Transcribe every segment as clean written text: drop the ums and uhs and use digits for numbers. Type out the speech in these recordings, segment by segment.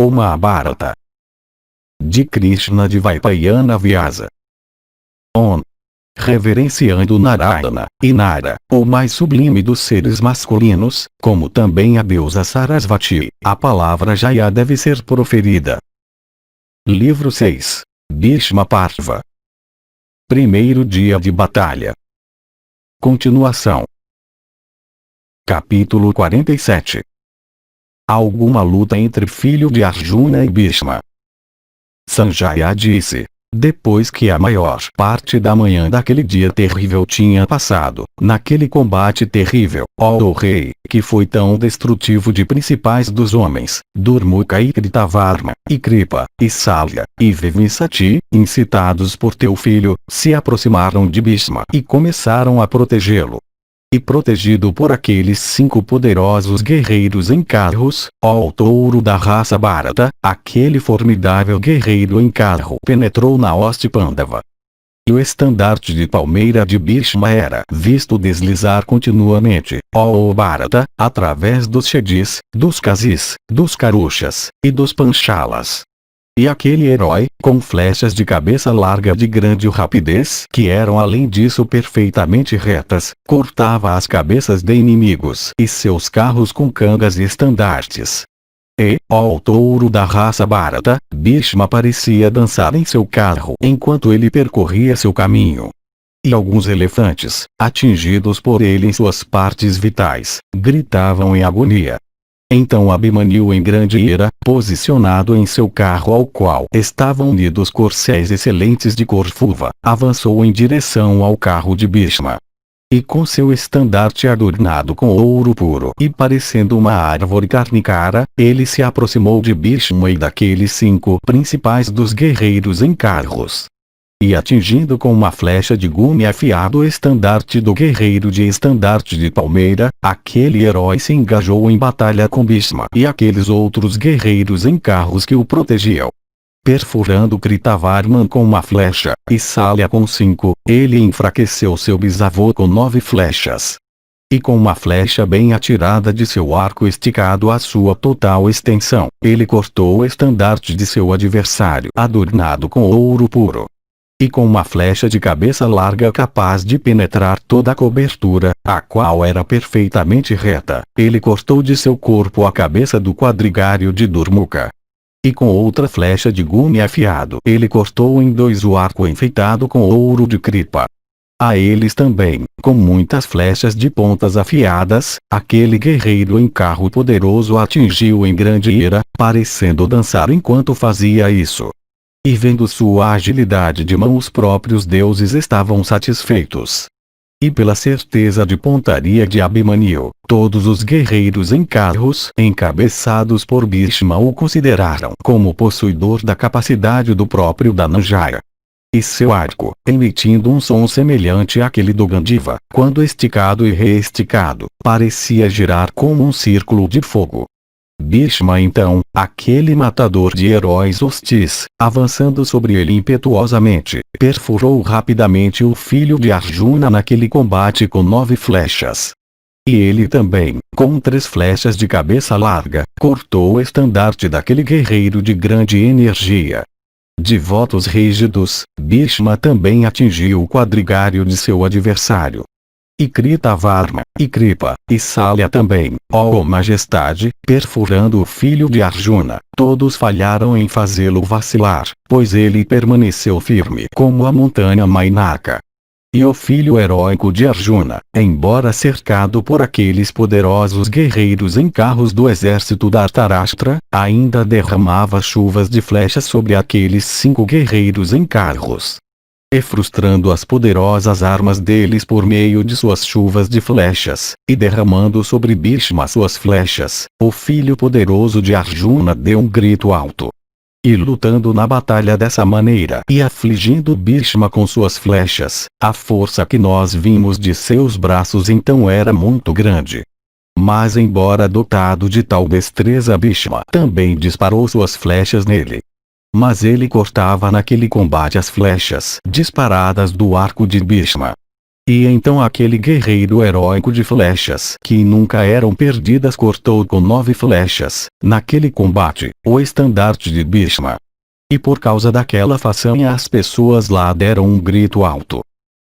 O Mahabharata de Krishna de Vaipayana Vyasa. Reverenciando Narayana e Nara, o mais sublime dos seres masculinos, como também a deusa Sarasvati, a palavra Jaya deve ser proferida. Livro 6. Bhishma Parva. Primeiro dia de batalha. Continuação. Capítulo 47. Alguma luta entre filho de Arjuna e Bhishma. Sanjaya disse, depois que a maior parte da manhã daquele dia terrível tinha passado, naquele combate terrível, ó rei, que foi tão destrutivo de principais dos homens, Durmuka e Kritavarma, e Kripa, e Salya, e Vivissati, incitados por teu filho, se aproximaram de Bhishma e começaram a protegê-lo. E protegido por aqueles 5 poderosos guerreiros em carros, ó touro da raça Bharata, aquele formidável guerreiro em carro penetrou na hoste Pandava. E o estandarte de palmeira de Bhishma era visto deslizar continuamente, ó Bharata, através dos Shedis, dos Kazis, dos Karushas, e dos Panchalas. E aquele herói, com flechas de cabeça larga de grande rapidez, que eram além disso perfeitamente retas, cortava as cabeças de inimigos e seus carros com cangas e estandartes. E, ó touro da raça Bharata, Bhishma parecia dançar em seu carro enquanto ele percorria seu caminho. E alguns elefantes, atingidos por ele em suas partes vitais, gritavam em agonia. Então Abhimanyu em grande ira, posicionado em seu carro ao qual estavam unidos corcéis excelentes de Corfuva, avançou em direção ao carro de Bhishma. E com seu estandarte adornado com ouro puro e parecendo uma árvore carnicara, ele se aproximou de Bhishma e daqueles 5 principais dos guerreiros em carros. E atingindo com uma flecha de gume afiado o estandarte do guerreiro de estandarte de palmeira, aquele herói se engajou em batalha com Bhishma e aqueles outros guerreiros em carros que o protegiam. Perfurando Kritavarman com uma flecha, e Salya com 5, ele enfraqueceu seu bisavô com 9 flechas. E com uma flecha bem atirada de seu arco esticado à sua total extensão, ele cortou o estandarte de seu adversário adornado com ouro puro. E com uma flecha de cabeça larga capaz de penetrar toda a cobertura, a qual era perfeitamente reta, ele cortou de seu corpo a cabeça do quadrigário de Durmuka. E com outra flecha de gume afiado, ele cortou em 2 o arco enfeitado com ouro de Kripa. A eles também, com muitas flechas de pontas afiadas, aquele guerreiro em carro poderoso atingiu em grande ira, parecendo dançar enquanto fazia isso. E vendo sua agilidade de mão os próprios deuses estavam satisfeitos. E pela certeza de pontaria de Abhimanyu, todos os guerreiros em carros encabeçados por Bhishma o consideraram como possuidor da capacidade do próprio Dhananjaya. E seu arco, emitindo um som semelhante àquele do Gandiva, quando esticado e reesticado, parecia girar como um círculo de fogo. Bhishma então, aquele matador de heróis hostis, avançando sobre ele impetuosamente, perfurou rapidamente o filho de Arjuna naquele combate com 9 flechas. E ele também, com 3 flechas de cabeça larga, cortou o estandarte daquele guerreiro de grande energia. De votos rígidos, Bhishma também atingiu o quadrigário de seu adversário. E Kritavarma, e Kripa, e Salya também, ó majestade, perfurando o filho de Arjuna, todos falharam em fazê-lo vacilar, pois ele permaneceu firme como a montanha Mainaka. E o filho heróico de Arjuna, embora cercado por aqueles poderosos guerreiros em carros do exército da Dhritarashtra, ainda derramava chuvas de flechas sobre aqueles 5 guerreiros em carros. E frustrando as poderosas armas deles por meio de suas chuvas de flechas, e derramando sobre Bhishma suas flechas, o filho poderoso de Arjuna deu um grito alto. E lutando na batalha dessa maneira e afligindo Bhishma com suas flechas, a força que nós vimos de seus braços então era muito grande. Mas embora dotado de tal destreza Bhishma também disparou suas flechas nele. Mas ele cortava naquele combate as flechas disparadas do arco de Bhishma. E então aquele guerreiro heróico de flechas que nunca eram perdidas cortou com 9 flechas, naquele combate, o estandarte de Bhishma. E por causa daquela façanha as pessoas lá deram um grito alto.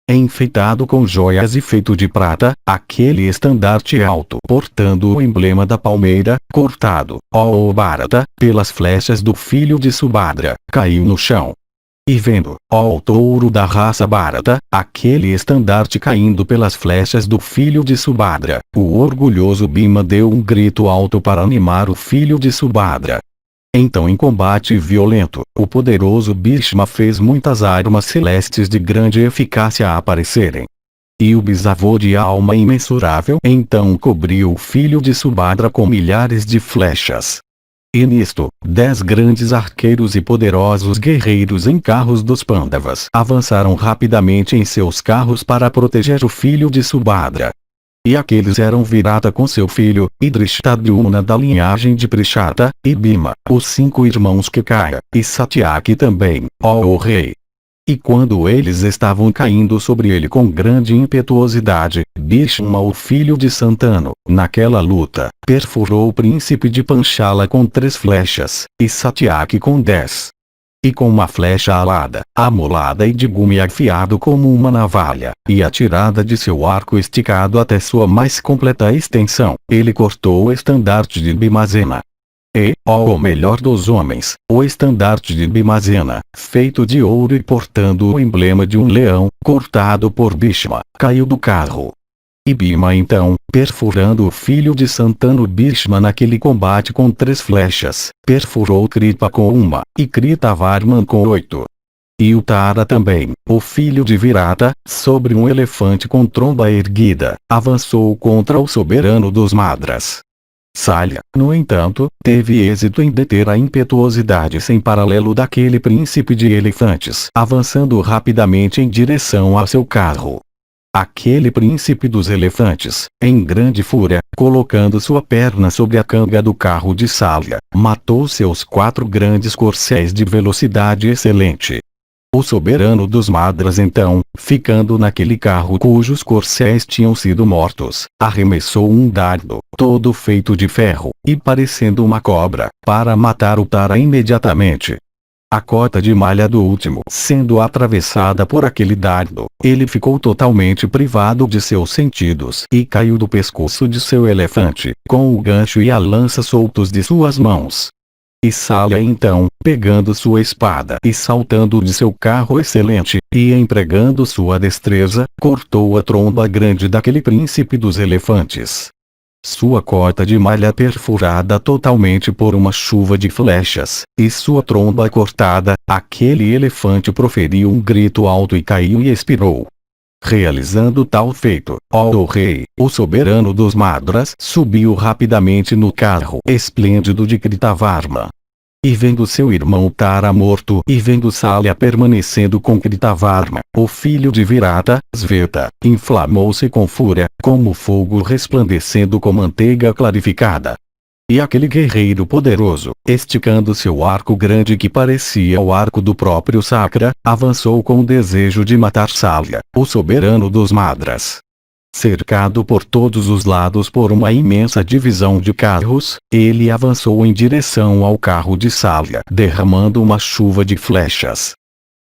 Enfeitado com joias e feito de prata, aquele estandarte alto portando o emblema da palmeira, cortado, ó Bharata, pelas flechas do filho de Subhadra, caiu no chão. E vendo, ó touro da raça Bharata, aquele estandarte caindo pelas flechas do filho de Subhadra, o orgulhoso Bhima deu um grito alto para animar o filho de Subhadra. Então em combate violento, o poderoso Bhishma fez muitas armas celestes de grande eficácia aparecerem. E o bisavô de alma imensurável então cobriu o filho de Subhadra com milhares de flechas. E nisto, 10 grandes arqueiros e poderosos guerreiros em carros dos Pandavas avançaram rapidamente em seus carros para proteger o filho de Subhadra. E aqueles eram Virata com seu filho, e Drishtadyumna da linhagem de Prishata, e Bhima, os 5 irmãos Kekaya, e Satyaki também, ó rei. E quando eles estavam caindo sobre ele com grande impetuosidade, Bhishma o filho de Santanu, naquela luta, perfurou o príncipe de Panchala com 3 flechas, e Satyaki com 10. E com uma flecha alada, amolada e de gume afiado como uma navalha, e atirada de seu arco esticado até sua mais completa extensão, ele cortou o estandarte de Bhimazena. E, ó o melhor dos homens, o estandarte de Bhimazena, feito de ouro e portando o emblema de um leão, cortado por Bhishma, caiu do carro. E Bhima então, perfurando o filho de Santanu Bhishma naquele combate com 3 flechas, perfurou Kripa com 1, e Kritavarman com 8. E o Tara também, o filho de Virata, sobre um elefante com tromba erguida, avançou contra o soberano dos Madras. Salya, no entanto, teve êxito em deter a impetuosidade sem paralelo daquele príncipe de elefantes, avançando rapidamente em direção a seu carro. Aquele príncipe dos elefantes, em grande fúria, colocando sua perna sobre a canga do carro de Salya, matou seus 4 grandes corcéis de velocidade excelente. O soberano dos Madras então, ficando naquele carro cujos corcéis tinham sido mortos, arremessou um dardo, todo feito de ferro, e parecendo uma cobra, para matar o Tara imediatamente. A cota de malha do último sendo atravessada por aquele dardo, ele ficou totalmente privado de seus sentidos e caiu do pescoço de seu elefante, com o gancho e a lança soltos de suas mãos. E Salya então, pegando sua espada e saltando de seu carro excelente, e empregando sua destreza, cortou a tromba grande daquele príncipe dos elefantes. Sua cota de malha perfurada totalmente por uma chuva de flechas, e sua tromba cortada, aquele elefante proferiu um grito alto e caiu e expirou. Realizando tal feito, ó rei, o soberano dos Madras subiu rapidamente no carro esplêndido de Kritavarma. E vendo seu irmão Tara morto e vendo Salya permanecendo com Kritavarma, o filho de Virata, Sveta, inflamou-se com fúria, como fogo resplandecendo com manteiga clarificada. E aquele guerreiro poderoso, esticando seu arco grande que parecia o arco do próprio Sakra, avançou com o desejo de matar Salya, o soberano dos Madras. Cercado por todos os lados por uma imensa divisão de carros, ele avançou em direção ao carro de Salya, derramando uma chuva de flechas.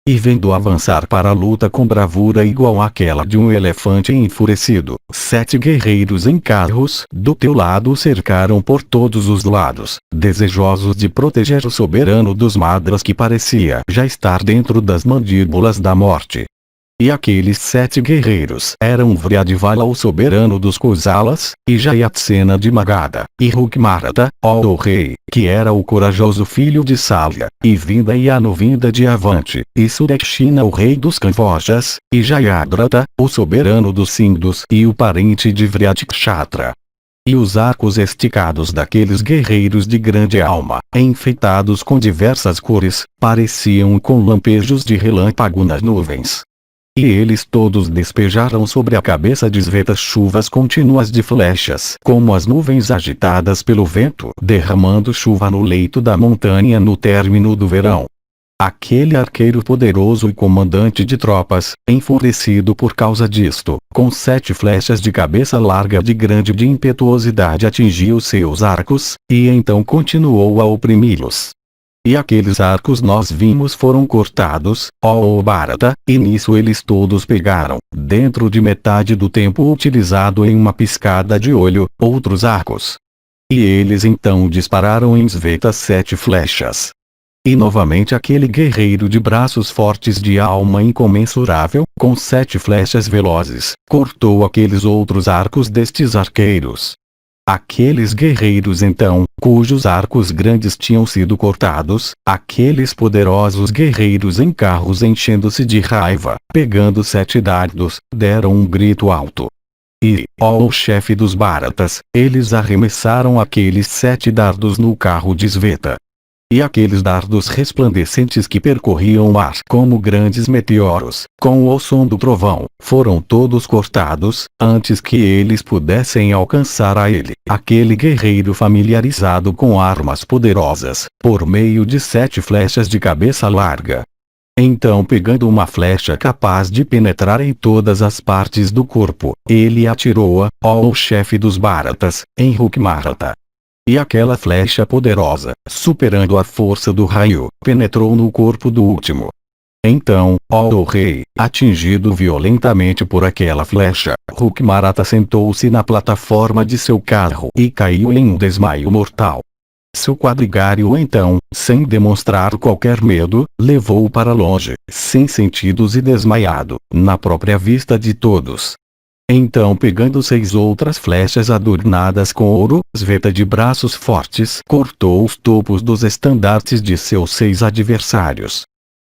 E vendo avançar para a luta com bravura igual àquela de um elefante enfurecido, 7 guerreiros em carros do teu lado cercaram por todos os lados, desejosos de proteger o soberano dos Madras que parecia já estar dentro das mandíbulas da morte. E aqueles 7 guerreiros eram Vryadvala o soberano dos Kosalas, e Jayatsena de Magadha, e Rukmarata, ó rei, que era o corajoso filho de Salya, e Vinda e Anuvinda de Avante, e Surekshina o rei dos Kamvojas, e Jayadratha, o soberano dos Sindhus e o parente de Vryadikshatra. E os arcos esticados daqueles guerreiros de grande alma, enfeitados com diversas cores, pareciam com lampejos de relâmpago nas nuvens. E eles todos despejaram sobre a cabeça de Sveta chuvas contínuas de flechas, como as nuvens agitadas pelo vento, derramando chuva no leito da montanha no término do verão. Aquele arqueiro poderoso e comandante de tropas, enfurecido por causa disto, com 7 flechas de cabeça larga de grande impetuosidade atingiu seus arcos, e então continuou a oprimi-los. E aqueles arcos nós vimos foram cortados, ó Bharata, e nisso eles todos pegaram, dentro de metade do tempo utilizado em uma piscada de olho, outros arcos. E eles então dispararam em Sveta 7 flechas. E novamente aquele guerreiro de braços fortes de alma incomensurável, com 7 flechas velozes, cortou aqueles outros arcos destes arqueiros. Aqueles guerreiros então, cujos arcos grandes tinham sido cortados, aqueles poderosos guerreiros em carros enchendo-se de raiva, pegando 7 dardos, deram um grito alto. E, ó chefe dos Bharatas, eles arremessaram aqueles 7 dardos no carro de Sveta. E aqueles dardos resplandecentes que percorriam o ar como grandes meteoros, com o som do trovão, foram todos cortados, antes que eles pudessem alcançar a ele, aquele guerreiro familiarizado com armas poderosas, por meio de 7 flechas de cabeça larga. Então, pegando uma flecha capaz de penetrar em todas as partes do corpo, ele atirou-a, ó chefe dos Bharatas, em Rukmarata. E aquela flecha poderosa, superando a força do raio, penetrou no corpo do último. Então, ó rei, atingido violentamente por aquela flecha, Rukmarata sentou-se na plataforma de seu carro e caiu em um desmaio mortal. Seu quadrigário então, sem demonstrar qualquer medo, levou-o para longe, sem sentidos e desmaiado, na própria vista de todos. Então, pegando 6 outras flechas adornadas com ouro, Sveta de braços fortes cortou os topos dos estandartes de seus 6 adversários.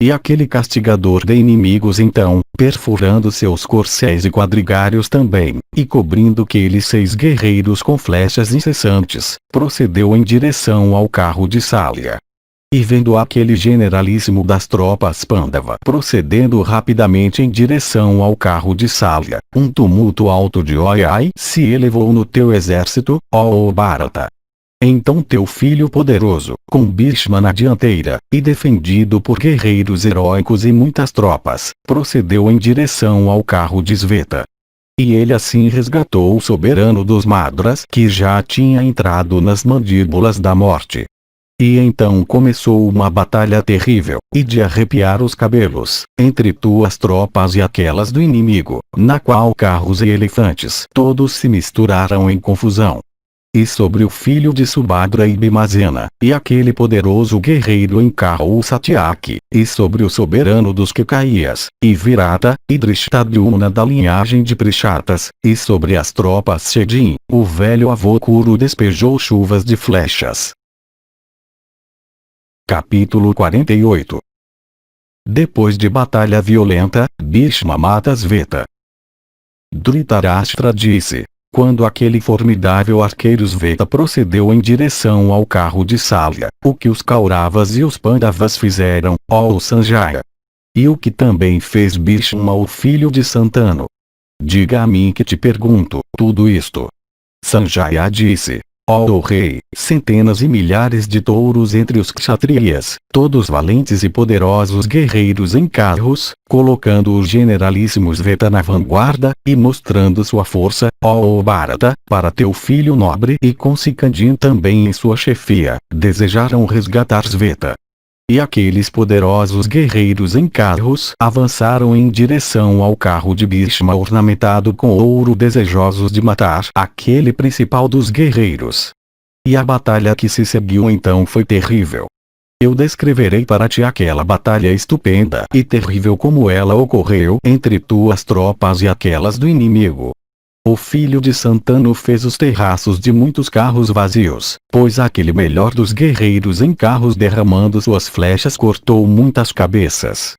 E aquele castigador de inimigos então, perfurando seus corcéis e quadrigários também, e cobrindo aqueles 6 guerreiros com flechas incessantes, procedeu em direção ao carro de Salya. E vendo aquele generalíssimo das tropas Pandava procedendo rapidamente em direção ao carro de Salya, um tumulto alto de oi se elevou no teu exército, ó Bharata. Então teu filho poderoso, com Bhishma na dianteira, e defendido por guerreiros heróicos e muitas tropas, procedeu em direção ao carro de Sveta. E ele assim resgatou o soberano dos Madras que já tinha entrado nas mandíbulas da morte. E então começou uma batalha terrível, e de arrepiar os cabelos, entre tuas tropas e aquelas do inimigo, na qual carros e elefantes todos se misturaram em confusão. E sobre o filho de Subhadra e Bhimazena, e aquele poderoso guerreiro em carro Satyaki, e sobre o soberano dos Kekaias, e Virata, e Drishtadyumna da linhagem de Prishatas, e sobre as tropas Shedin, o velho avô Kuru despejou chuvas de flechas. Capítulo 48. Depois de batalha violenta, Bhishma mata Sveta. Dhritarashtra disse: quando aquele formidável arqueiro Sveta procedeu em direção ao carro de Salya, o que os Kauravas e os Pandavas fizeram, ó Sanjaya? E o que também fez Bhishma o filho de Santanu? Diga a mim que te pergunto, tudo isto. Sanjaya disse: ó rei, centenas e milhares de touros entre os kshatriyas, todos valentes e poderosos guerreiros em carros, colocando o generalíssimo Sveta na vanguarda, e mostrando sua força, ó Bharata, para teu filho nobre e com Sikandin também em sua chefia, desejaram resgatar Sveta. E aqueles poderosos guerreiros em carros avançaram em direção ao carro de Bhishma ornamentado com ouro, desejosos de matar aquele principal dos guerreiros. E a batalha que se seguiu então foi terrível. Eu descreverei para ti aquela batalha estupenda e terrível como ela ocorreu entre tuas tropas e aquelas do inimigo. O filho de Santanu fez os terraços de muitos carros vazios, pois aquele melhor dos guerreiros em carros derramando suas flechas cortou muitas cabeças.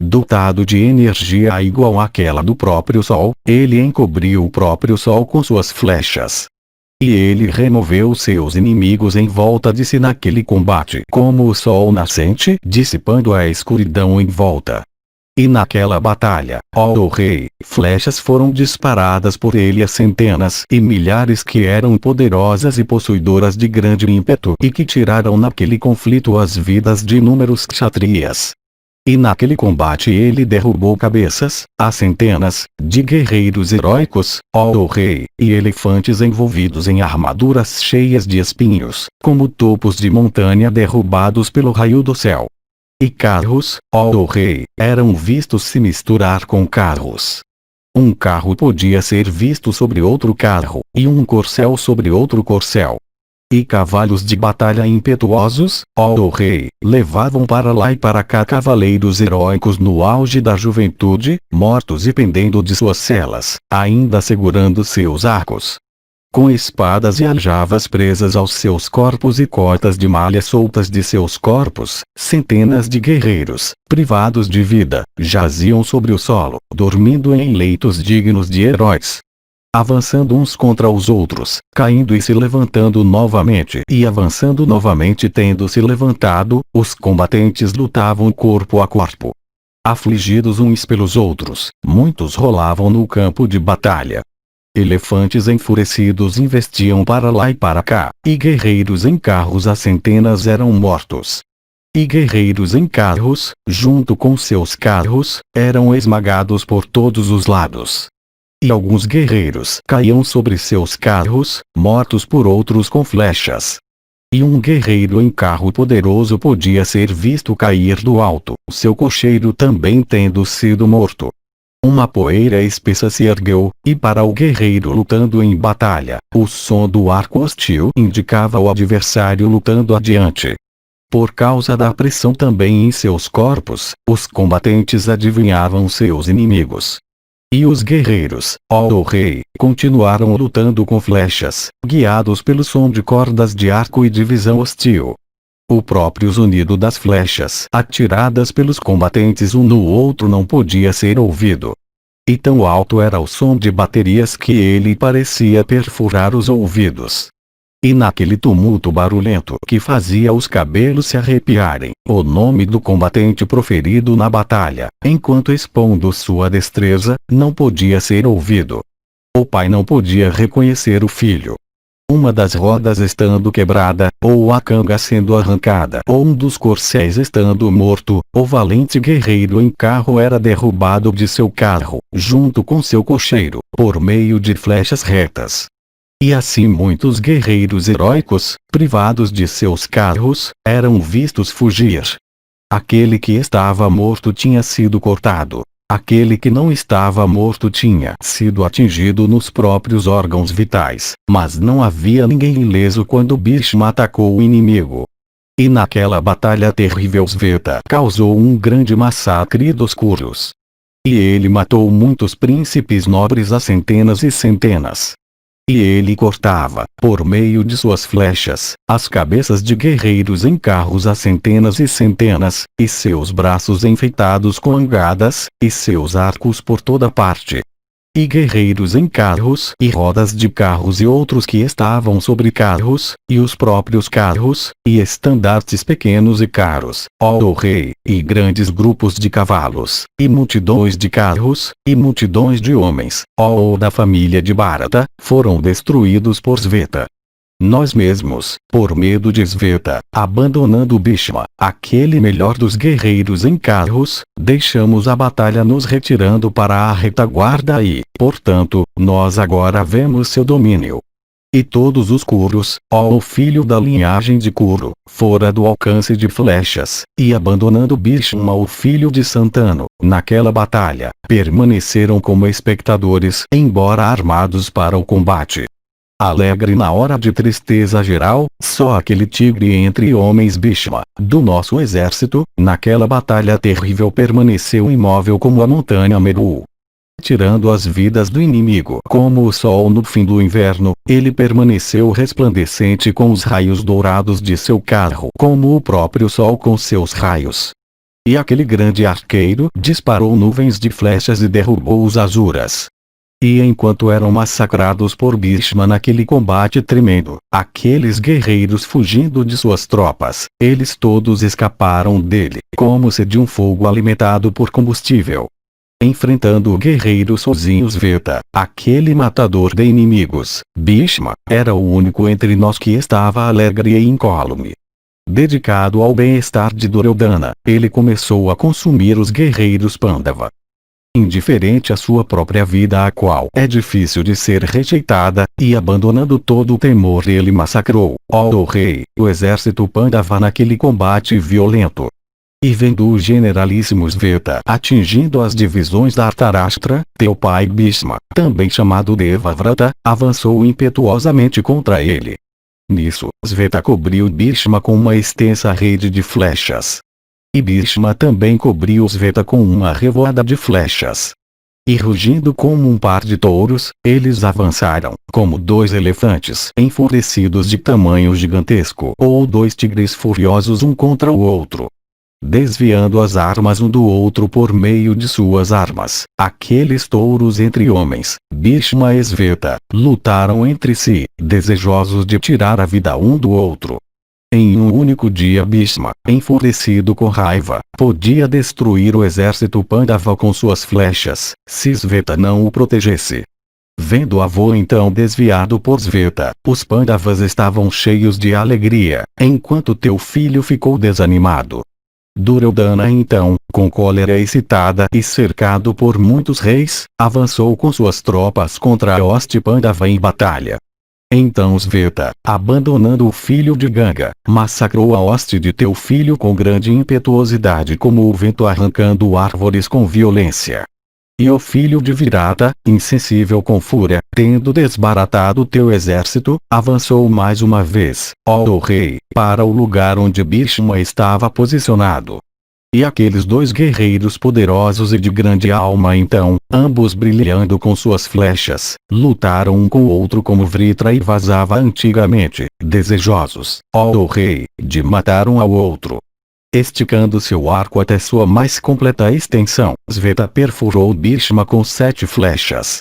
Dotado de energia igual àquela do próprio sol, ele encobriu o próprio sol com suas flechas. E ele removeu seus inimigos em volta de si naquele combate como o sol nascente, dissipando a escuridão em volta. E naquela batalha, ó rei, flechas foram disparadas por ele a centenas e milhares que eram poderosas e possuidoras de grande ímpeto e que tiraram naquele conflito as vidas de inúmeros kshatriyas. E naquele combate ele derrubou cabeças, a centenas, de guerreiros heróicos, ó rei, e elefantes envolvidos em armaduras cheias de espinhos, como topos de montanha derrubados pelo raio do céu. E carros, ó rei, eram vistos se misturar com carros. Um carro podia ser visto sobre outro carro, e um corcel sobre outro corcel. E cavalos de batalha impetuosos, ó rei, levavam para lá e para cá cavaleiros heróicos no auge da juventude, mortos e pendendo de suas selas, ainda segurando seus arcos. Com espadas e aljavas presas aos seus corpos e cotas de malha soltas de seus corpos, centenas de guerreiros, privados de vida, jaziam sobre o solo, dormindo em leitos dignos de heróis. Avançando uns contra os outros, caindo e se levantando novamente e avançando novamente tendo se levantado, os combatentes lutavam corpo a corpo. Afligidos uns pelos outros, muitos rolavam no campo de batalha. Elefantes enfurecidos investiam para lá e para cá, e guerreiros em carros a centenas eram mortos. E guerreiros em carros, junto com seus carros, eram esmagados por todos os lados. E alguns guerreiros caíam sobre seus carros, mortos por outros com flechas. E um guerreiro em carro poderoso podia ser visto cair do alto, seu cocheiro também tendo sido morto. Uma poeira espessa se ergueu, e para o guerreiro lutando em batalha, o som do arco hostil indicava o adversário lutando adiante. Por causa da pressão também em seus corpos, os combatentes adivinhavam seus inimigos. E os guerreiros, ó rei, continuaram lutando com flechas, guiados pelo som de cordas de arco e de visão hostil. O próprio zunido das flechas atiradas pelos combatentes um no outro não podia ser ouvido. E tão alto era o som de baterias que ele parecia perfurar os ouvidos. E naquele tumulto barulhento que fazia os cabelos se arrepiarem, o nome do combatente proferido na batalha, enquanto expondo sua destreza, não podia ser ouvido. O pai não podia reconhecer o filho. Uma das rodas estando quebrada, ou a canga sendo arrancada, ou um dos corcéis estando morto, o valente guerreiro em carro era derrubado de seu carro, junto com seu cocheiro, por meio de flechas retas. E assim muitos guerreiros heróicos, privados de seus carros, eram vistos fugir. Aquele que estava morto tinha sido cortado. Aquele que não estava morto tinha sido atingido nos próprios órgãos vitais, mas não havia ninguém ileso quando Bhishma atacou o inimigo. E naquela batalha terrível Sveta causou um grande massacre dos Kurus. E ele matou muitos príncipes nobres a centenas e centenas. E ele cortava, por meio de suas flechas, as cabeças de guerreiros em carros a centenas e centenas, e seus braços enfeitados com angadas, e seus arcos por toda parte. E guerreiros em carros e rodas de carros e outros que estavam sobre carros, e os próprios carros, e estandartes pequenos e caros, ó rei, e grandes grupos de cavalos, e multidões de carros, e multidões de homens, ó da família de Bharata, foram destruídos por Sveta. Nós mesmos, por medo de Sveta, abandonando Bhishma, aquele melhor dos guerreiros em carros, deixamos a batalha nos retirando para a retaguarda e, portanto, nós agora vemos seu domínio. E todos os Kurus, ó o filho da linhagem de Kuru, fora do alcance de flechas, e abandonando Bhishma o filho de Santanu, naquela batalha, permaneceram como espectadores, embora armados para o combate. Alegre na hora de tristeza geral, só aquele tigre entre homens Bhishma, do nosso exército, naquela batalha terrível permaneceu imóvel como a montanha Meru. Tirando as vidas do inimigo como o sol no fim do inverno, ele permaneceu resplandecente com os raios dourados de seu carro como o próprio sol com seus raios. E aquele grande arqueiro disparou nuvens de flechas e derrubou os asuras. E enquanto eram massacrados por Bhishma naquele combate tremendo, aqueles guerreiros fugindo de suas tropas, eles todos escaparam dele, como se de um fogo alimentado por combustível. Enfrentando o guerreiro sozinho Sveta, aquele matador de inimigos, Bhishma, era o único entre nós que estava alegre e incólume. Dedicado ao bem-estar de Duryodhana, ele começou a consumir os guerreiros Pandava. Indiferente à sua própria vida, a qual é difícil de ser rejeitada, e abandonando todo o temor, ele massacrou, ó rei, o exército Pandava naquele combate violento. E vendo o generalíssimo Sveta atingindo as divisões da Dhritarashtra, teu pai Bhishma, também chamado Devavrata, avançou impetuosamente contra ele. Nisso, Sveta cobriu Bhishma com uma extensa rede de flechas. E Bhishma também cobriu Sveta com uma revoada de flechas. E rugindo como um par de touros, eles avançaram, como dois elefantes enfurecidos de tamanho gigantesco, ou dois tigres furiosos um contra o outro. Desviando as armas um do outro por meio de suas armas, aqueles touros entre homens, Bhishma e Sveta, lutaram entre si, desejosos de tirar a vida um do outro. Em um único dia Bhishma, enfurecido com raiva, podia destruir o exército Pandava com suas flechas, se Sveta não o protegesse. Vendo o avô então desviado por Sveta, os Pandavas estavam cheios de alegria, enquanto teu filho ficou desanimado. Duryodhana então, com cólera excitada e cercado por muitos reis, avançou com suas tropas contra a hoste Pandava em batalha. Então Sveta, abandonando o filho de Ganga, massacrou a hoste de teu filho com grande impetuosidade como o vento arrancando árvores com violência. E o filho de Virata, insensível com fúria, tendo desbaratado teu exército, avançou mais uma vez, ó rei, para o lugar onde Bhishma estava posicionado. E aqueles dois guerreiros poderosos e de grande alma então, ambos brilhando com suas flechas, lutaram um com o outro como Vritra e Vasava antigamente, desejosos, ó rei, de matar um ao outro. Esticando seu arco até sua mais completa extensão, Sveta perfurou Bhishma com 7 flechas.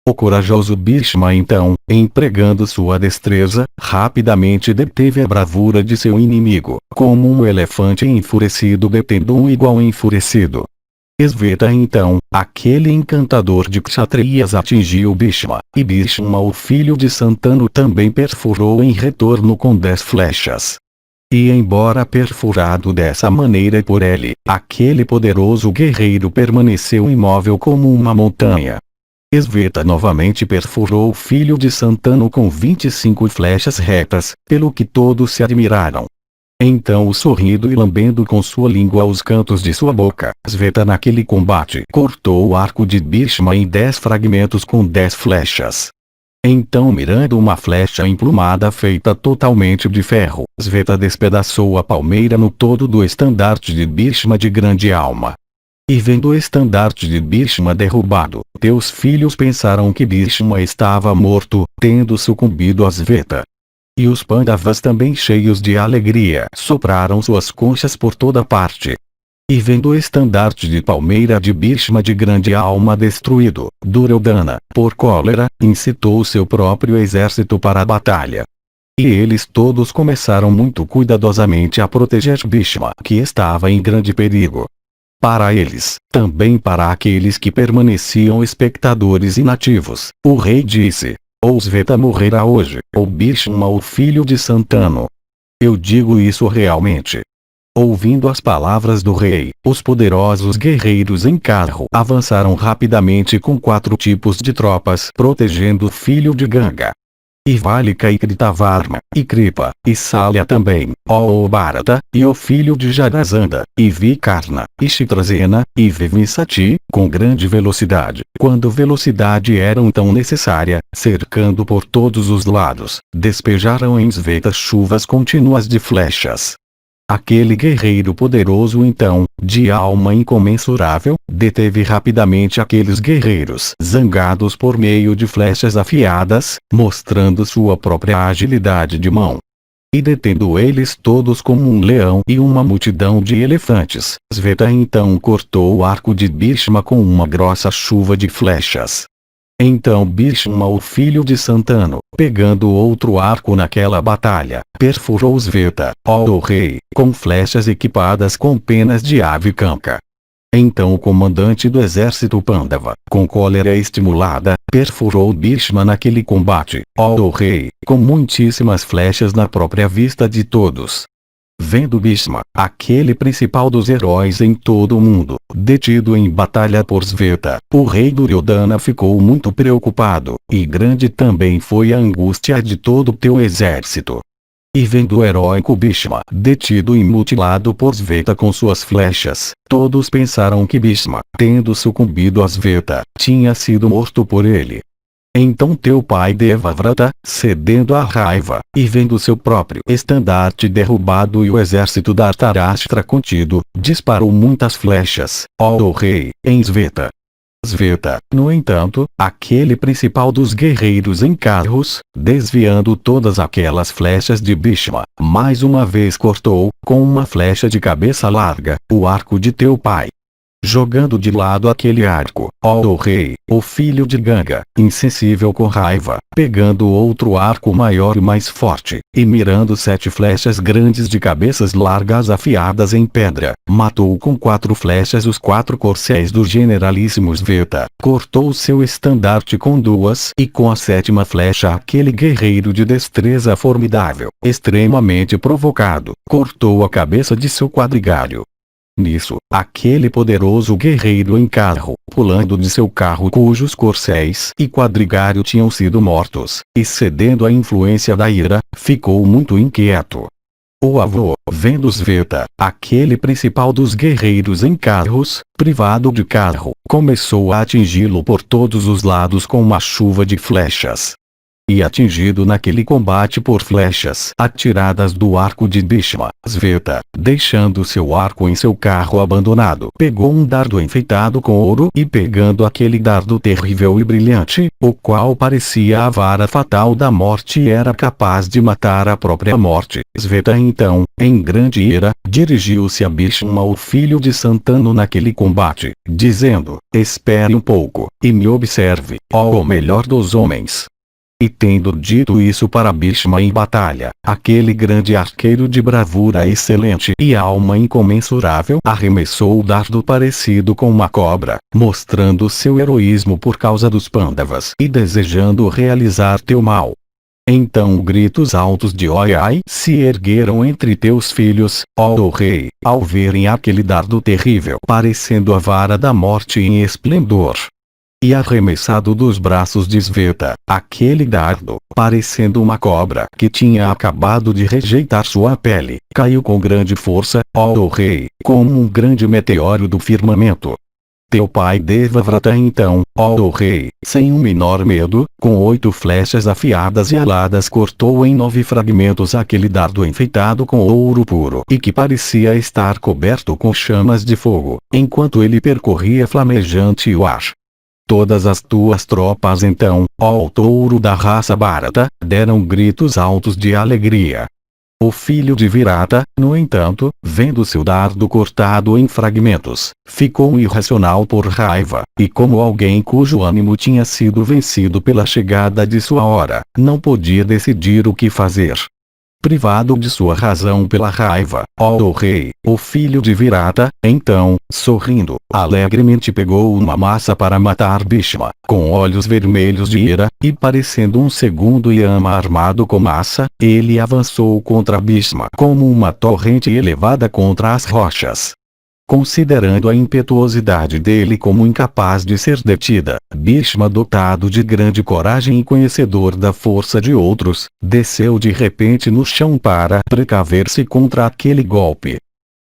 O corajoso Bhishma então, empregando sua destreza, rapidamente deteve a bravura de seu inimigo, como um elefante enfurecido detendo um igual enfurecido. Sveta então, aquele encantador de kshatriyas atingiu Bhishma, e Bhishma o filho de Santanu também perfurou em retorno com 10 flechas. E embora perfurado dessa maneira por ele, aquele poderoso guerreiro permaneceu imóvel como uma montanha. Sveta novamente perfurou o filho de Santanu com 25 flechas retas, pelo que todos se admiraram. Então sorrindo e lambendo com sua língua os cantos de sua boca, Sveta naquele combate cortou o arco de Bhishma em 10 fragmentos com 10 flechas. Então mirando uma flecha emplumada feita totalmente de ferro, Sveta despedaçou a palmeira no todo do estandarte de Bhishma de grande alma. E vendo o estandarte de Bhishma derrubado, teus filhos pensaram que Bhishma estava morto, tendo sucumbido a Sveta. E os Pandavas também cheios de alegria sopraram suas conchas por toda parte. E vendo o estandarte de palmeira de Bhishma de grande alma destruído, Duryodhana, por cólera, incitou seu próprio exército para a batalha. E eles todos começaram muito cuidadosamente a proteger Bhishma, que estava em grande perigo. Para eles, também para aqueles que permaneciam espectadores inativos, o rei disse: ou Sveta morrerá hoje, ou Bhishma o filho de Santanu. Eu digo isso realmente. Ouvindo as palavras do rei, os poderosos guerreiros em carro avançaram rapidamente com 4 tipos de tropas protegendo o filho de Ganga. E Valika e Kritavarma, e Kripa, e Salya também, ó Bharata, e o filho de Jarasandha, e Vikarna, e Chitrasena, e Vivissati, com grande velocidade, quando velocidade era tão necessária, cercando por todos os lados, despejaram em Sveta chuvas contínuas de flechas. Aquele guerreiro poderoso então, de alma incomensurável, deteve rapidamente aqueles guerreiros zangados por meio de flechas afiadas, mostrando sua própria agilidade de mão. E detendo eles todos como um leão e uma multidão de elefantes, Sveta então cortou o arco de Bhishma com uma grossa chuva de flechas. Então Bhishma, o filho de Santanu, pegando outro arco naquela batalha, perfurou Sveta, ó rei, com flechas equipadas com penas de ave canca. Então o comandante do exército Pandava, com cólera estimulada, perfurou Bhishma naquele combate, ó rei, com muitíssimas flechas na própria vista de todos. Vendo Bhishma, aquele principal dos heróis em todo o mundo, detido em batalha por Sveta, o rei Duryodhana ficou muito preocupado, e grande também foi a angústia de todo o teu exército. E vendo o heróico Bhishma detido e mutilado por Sveta com suas flechas, todos pensaram que Bhishma, tendo sucumbido a Sveta, tinha sido morto por ele. Então teu pai Devavrata, cedendo à raiva, e vendo seu próprio estandarte derrubado e o exército da Dhritarashtra contido, disparou muitas flechas, ó rei, em Sveta. Sveta, no entanto, aquele principal dos guerreiros em carros, desviando todas aquelas flechas de Bhishma, mais uma vez cortou, com uma flecha de cabeça larga, o arco de teu pai. Jogando de lado aquele arco, ó rei, o filho de Ganga, insensível com raiva, pegando outro arco maior e mais forte, e mirando 7 flechas grandes de cabeças largas afiadas em pedra, matou com 4 flechas os 4 corcéis do generalíssimo Sveta, cortou seu estandarte com 2 e com a 7ª flecha aquele guerreiro de destreza formidável, extremamente provocado, cortou a cabeça de seu quadrigário. Nisso, aquele poderoso guerreiro em carro, pulando de seu carro cujos corcéis e quadrigário tinham sido mortos, e cedendo à influência da ira, ficou muito inquieto. O avô, vendo Sveta, aquele principal dos guerreiros em carros, privado de carro, começou a atingi-lo por todos os lados com uma chuva de flechas. E atingido naquele combate por flechas atiradas do arco de Bhishma, Sveta, deixando seu arco em seu carro abandonado, pegou um dardo enfeitado com ouro e pegando aquele dardo terrível e brilhante, o qual parecia a vara fatal da morte e era capaz de matar a própria morte, Sveta então, em grande ira, dirigiu-se a Bhishma, o filho de Santanu naquele combate, dizendo: espere um pouco, e me observe, ó o melhor dos homens. E tendo dito isso para Bhishma em batalha, aquele grande arqueiro de bravura excelente e alma incomensurável arremessou o dardo parecido com uma cobra, mostrando seu heroísmo por causa dos Pandavas e desejando realizar teu mal. Então gritos altos de oi ai se ergueram entre teus filhos, ó rei, ao verem aquele dardo terrível parecendo a vara da morte em esplendor. E arremessado dos braços de Sveta, aquele dardo, parecendo uma cobra que tinha acabado de rejeitar sua pele, caiu com grande força, ó rei, como um grande meteoro do firmamento. Teu pai Devavrata então, ó rei, sem um menor medo, com 8 flechas afiadas e aladas cortou em 9 fragmentos aquele dardo enfeitado com ouro puro e que parecia estar coberto com chamas de fogo, enquanto ele percorria flamejante o ar. Todas as tuas tropas então, ó touro da raça Bharata, deram gritos altos de alegria. O filho de Virata, no entanto, vendo seu dardo cortado em fragmentos, ficou irracional por raiva, e como alguém cujo ânimo tinha sido vencido pela chegada de sua hora, não podia decidir o que fazer. Privado de sua razão pela raiva, ó rei, o filho de Virata, então, sorrindo, alegremente pegou uma massa para matar Bhishma, com olhos vermelhos de ira, e parecendo um segundo Yama armado com massa, ele avançou contra Bhishma como uma torrente elevada contra as rochas. Considerando a impetuosidade dele como incapaz de ser detida, Bhishma, dotado de grande coragem e conhecedor da força de outros, desceu de repente no chão para precaver-se contra aquele golpe.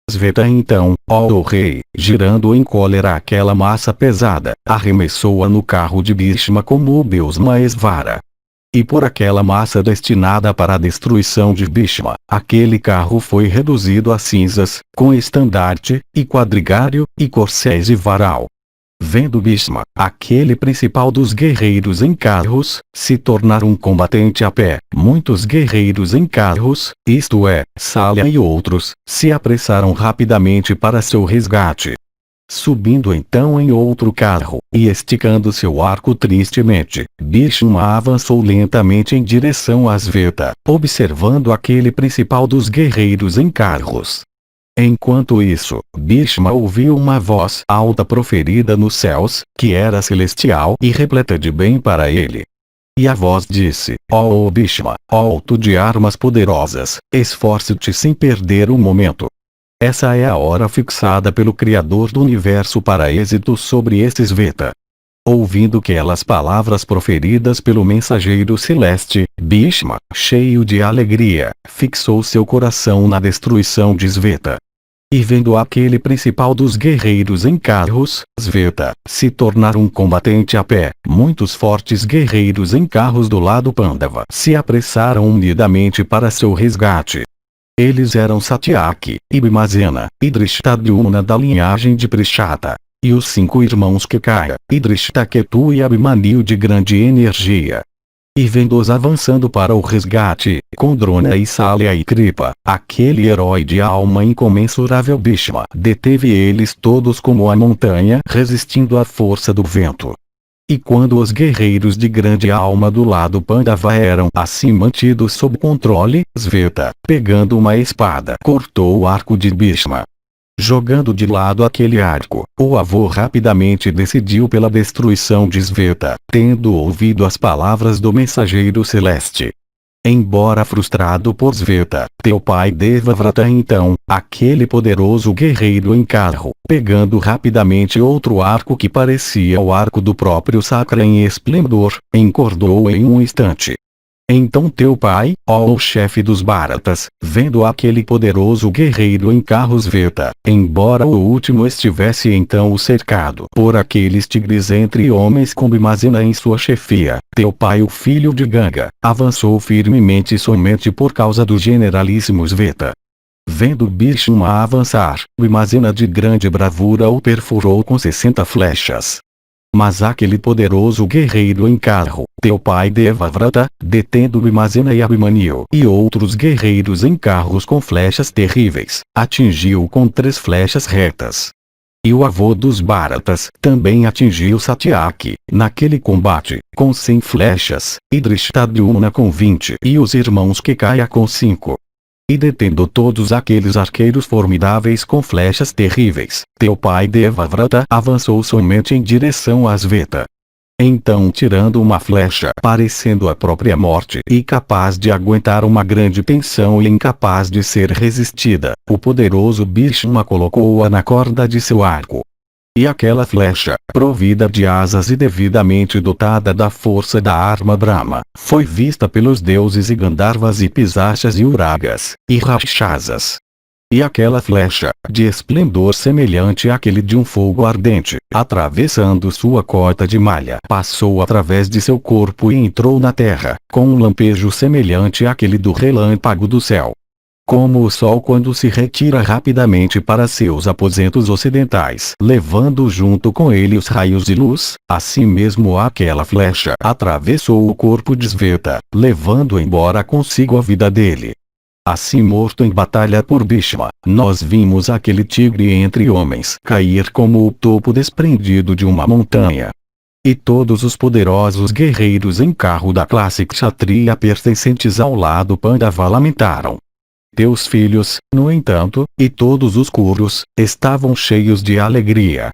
Sveta então, ó rei, girando em cólera aquela massa pesada, arremessou-a no carro de Bhishma como o deus Mahesvara. E por aquela massa destinada para a destruição de Bhishma, aquele carro foi reduzido a cinzas, com estandarte, e quadrigário, e corcéis e varal. Vendo Bhishma, aquele principal dos guerreiros em carros, se tornar um combatente a pé, muitos guerreiros em carros, isto é, Salya e outros, se apressaram rapidamente para seu resgate. Subindo então em outro carro, e esticando seu arco tristemente, Bhishma avançou lentamente em direção a Sveta, observando aquele principal dos guerreiros em carros. Enquanto isso, Bhishma ouviu uma voz alta proferida nos céus, que era celestial e repleta de bem para ele. E a voz disse: ó Bhishma, alto de armas poderosas, esforce-te sem perder um momento. Essa é a hora fixada pelo Criador do Universo para êxito sobre este Sveta. Ouvindo aquelas palavras proferidas pelo mensageiro celeste, Bhishma, cheio de alegria, fixou seu coração na destruição de Sveta. E vendo aquele principal dos guerreiros em carros, Sveta, se tornar um combatente a pé, muitos fortes guerreiros em carros do lado Pandava se apressaram unidamente para seu resgate. Eles eram Satyaki, Bhimazena, e Drishtadyumna da linhagem de Prishata, e os 5 irmãos Kekaya, Drishtaketu e Abhimanyu de grande energia. E vendo-os avançando para o resgate, com Drona e Salya e Kripa, aquele herói de alma incomensurável Bhishma deteve eles todos como a montanha resistindo à força do vento. E quando os guerreiros de grande alma do lado Pandava eram assim mantidos sob controle, Sveta, pegando uma espada, cortou o arco de Bhishma. Jogando de lado aquele arco, o avô rapidamente decidiu pela destruição de Sveta, tendo ouvido as palavras do mensageiro celeste. Embora frustrado por Sveta, teu pai Devavrata então, aquele poderoso guerreiro em carro, pegando rapidamente outro arco que parecia o arco do próprio Sakra em esplendor, encordou em um instante. Então teu pai, ó chefe dos Bharatas, vendo aquele poderoso guerreiro em carro Sveta, embora o último estivesse então cercado por aqueles tigres entre homens com Bhimazena em sua chefia, teu pai o filho de Ganga, avançou firmemente somente por causa do generalíssimo Sveta. Vendo Bhishma avançar, Bhimazena de grande bravura o perfurou com 60 flechas. Mas aquele poderoso guerreiro em carro, teu pai Devavrata, detendo Bhimazena e Abhimanyu e outros guerreiros em carros com flechas terríveis, atingiu com 3 flechas retas. E o avô dos Bharatas também atingiu Satyaki, naquele combate, com 100 flechas, e Drishtadyumna com 20 e os irmãos Kekaya com 5. E detendo todos aqueles arqueiros formidáveis com flechas terríveis, teu pai Devavrata avançou somente em direção a Sveta. Então tirando uma flecha parecendo a própria morte e capaz de aguentar uma grande tensão e incapaz de ser resistida, o poderoso Bhishma colocou-a na corda de seu arco. E aquela flecha, provida de asas e devidamente dotada da força da arma Brahma, foi vista pelos deuses e Gandharvas e Pisachas e Uragas, e Rakshasas. E aquela flecha, de esplendor semelhante àquele de um fogo ardente, atravessando sua cota de malha, passou através de seu corpo e entrou na terra, com um lampejo semelhante àquele do relâmpago do céu. Como o sol quando se retira rapidamente para seus aposentos ocidentais, levando junto com ele os raios de luz, assim mesmo aquela flecha atravessou o corpo de Sveta, levando embora consigo a vida dele. Assim morto em batalha por Bhishma, nós vimos aquele tigre entre homens cair como o topo desprendido de uma montanha. E todos os poderosos guerreiros em carro da classe Kshatriya pertencentes ao lado Pandava lamentaram. Teus filhos, no entanto, e todos os Kurus, estavam cheios de alegria.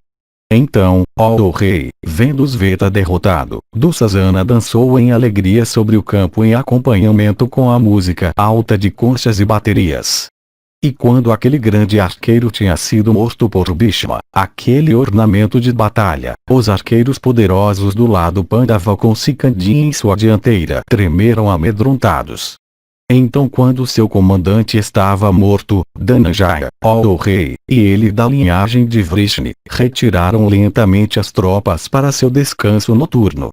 Então, ó rei, vendo Sveta derrotado, Dussasana dançou em alegria sobre o campo em acompanhamento com a música alta de conchas e baterias. E quando aquele grande arqueiro tinha sido morto por Bhishma, aquele ornamento de batalha, os arqueiros poderosos do lado Pandava com Sikandi em sua dianteira tremeram amedrontados. Então quando seu comandante estava morto, Dhananjaya, ó rei, e ele da linhagem de Vrishni, retiraram lentamente as tropas para seu descanso noturno.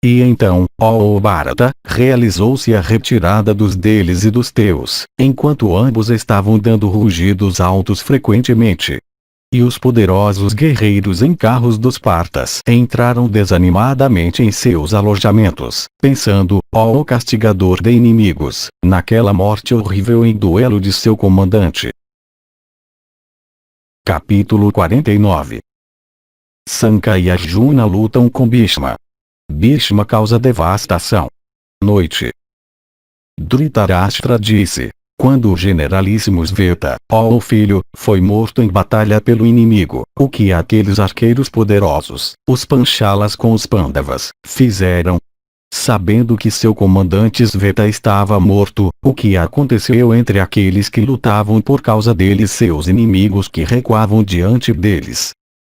E então, ó Bharata, realizou-se a retirada dos deles e dos teus, enquanto ambos estavam dando rugidos altos frequentemente. E os poderosos guerreiros em carros dos Partas entraram desanimadamente em seus alojamentos, pensando, ó castigador de inimigos, naquela morte horrível em duelo de seu comandante. Capítulo 49. Sanka e Arjuna lutam com Bhishma. Bhishma causa devastação. Noite. Dhritarashtra disse: quando o generalíssimo Sveta, ó filho, foi morto em batalha pelo inimigo, o que aqueles arqueiros poderosos, os Panchalas com os Pandavas, fizeram? Sabendo que seu comandante Sveta estava morto, o que aconteceu entre aqueles que lutavam por causa deles, seus inimigos que recuavam diante deles?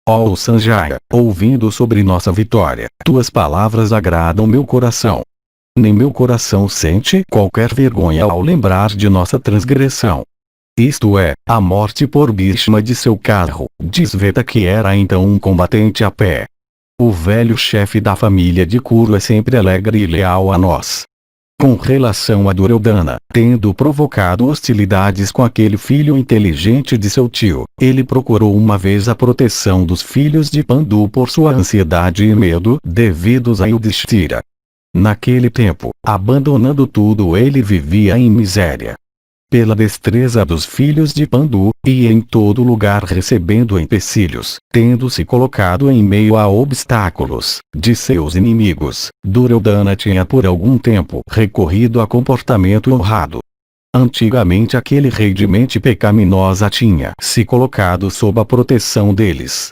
Ó Sanjaya, ouvindo sobre nossa vitória, tuas palavras agradam meu coração. Nem meu coração sente qualquer vergonha ao lembrar de nossa transgressão. Isto é, a morte por Bhishma de seu carro, de Sveta, que era então um combatente a pé. O velho chefe da família de Kuru é sempre alegre e leal a nós. Com relação a Duryodhana, tendo provocado hostilidades com aquele filho inteligente de seu tio, ele procurou uma vez a proteção dos filhos de Pandu por sua ansiedade e medo devidos a Yudhishthira. Naquele tempo, abandonando tudo, ele vivia em miséria. Pela destreza dos filhos de Pandu, e em todo lugar recebendo empecilhos, tendo se colocado em meio a obstáculos de seus inimigos, Duryodhana tinha por algum tempo recorrido a comportamento honrado. Antigamente aquele rei de mente pecaminosa tinha se colocado sob a proteção deles.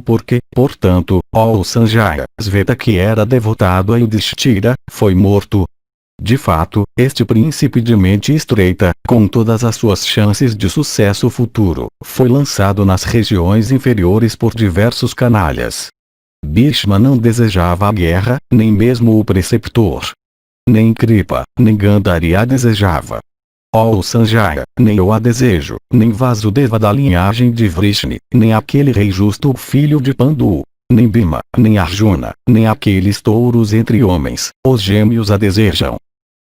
Porque, portanto, ó Sanjaya, Sveta, que era devotado a Yudhishthira, foi morto. De fato, este príncipe de mente estreita, com todas as suas chances de sucesso futuro, foi lançado nas regiões inferiores por diversos canalhas. Bhishma não desejava a guerra, nem mesmo o preceptor. Nem Kripa, nem Gandhari a desejava. Ó Sanjaya, nem eu a desejo, nem Vasudeva da linhagem de Vrishni, nem aquele rei justo filho de Pandu, nem Bhima, nem Arjuna, nem aqueles touros entre homens, os gêmeos a desejam.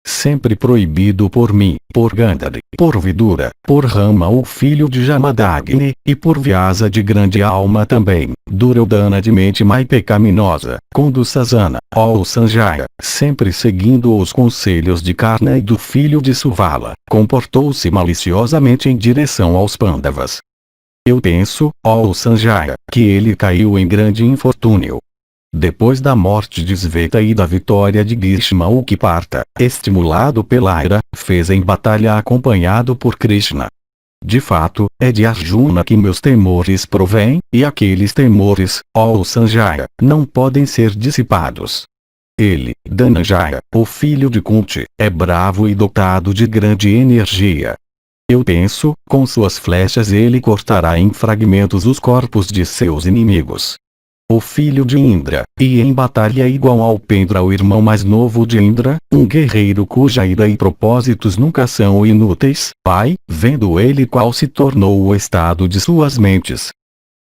Sempre proibido por mim, por Gandhari, por Vidura, por Rama o filho de Jamadagni, e por Vyasa de grande alma também, Duryodhana de mente mais pecaminosa, com Dussasana, ó Sanjaya, sempre seguindo os conselhos de Karna e do filho de Suvala, comportou-se maliciosamente em direção aos Pandavas. Eu penso, ó Sanjaya, que ele caiu em grande infortúnio. Depois da morte de Sveta e da vitória de Bhishma, o Kiparta, estimulado pela ira, fez em batalha acompanhado por Krishna. De fato, é de Arjuna que meus temores provêm, e aqueles temores, ó Sanjaya, não podem ser dissipados. Ele, Dhananjaya, o filho de Kunti, é bravo e dotado de grande energia. Eu penso, com suas flechas ele cortará em fragmentos os corpos de seus inimigos. O filho de Indra, e em batalha igual ao Pendra, o irmão mais novo de Indra, um guerreiro cuja ira e propósitos nunca são inúteis, pai, vendo ele qual se tornou o estado de suas mentes.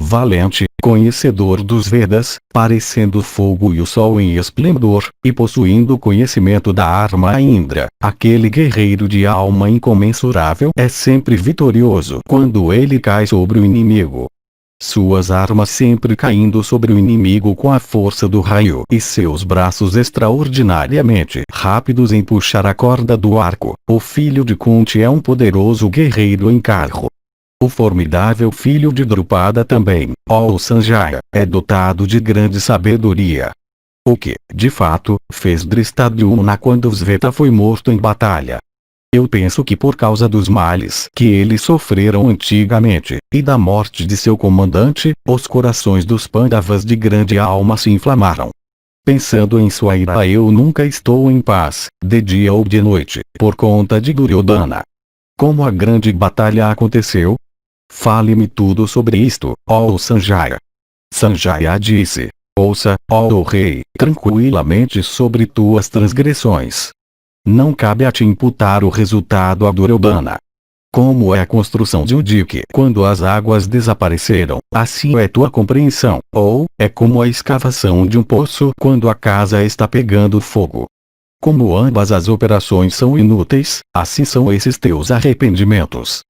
Valente, conhecedor dos Vedas, parecendo fogo e o sol em esplendor, e possuindo conhecimento da arma a Indra, aquele guerreiro de alma incomensurável é sempre vitorioso quando ele cai sobre o inimigo. Suas armas sempre caindo sobre o inimigo com a força do raio e seus braços extraordinariamente rápidos em puxar a corda do arco. O filho de Kunti é um poderoso guerreiro em carro. O formidável filho de Drupada também, ó Sanjaya, é dotado de grande sabedoria. O que, de fato, fez Dhristadyumna quando Sveta foi morto em batalha. Eu penso que por causa dos males que eles sofreram antigamente, e da morte de seu comandante, os corações dos Pandavas de grande alma se inflamaram. Pensando em sua ira, eu nunca estou em paz, de dia ou de noite, por conta de Duryodhana. Como a grande batalha aconteceu? Fale-me tudo sobre isto, ó Sanjaya. Sanjaya disse: ouça, ó rei, tranquilamente sobre tuas transgressões. Não cabe a te imputar o resultado a Duryodhana. Como é a construção de um dique quando as águas desapareceram, assim é tua compreensão, ou, é como a escavação de um poço quando a casa está pegando fogo. Como ambas as operações são inúteis, assim são esses teus arrependimentos.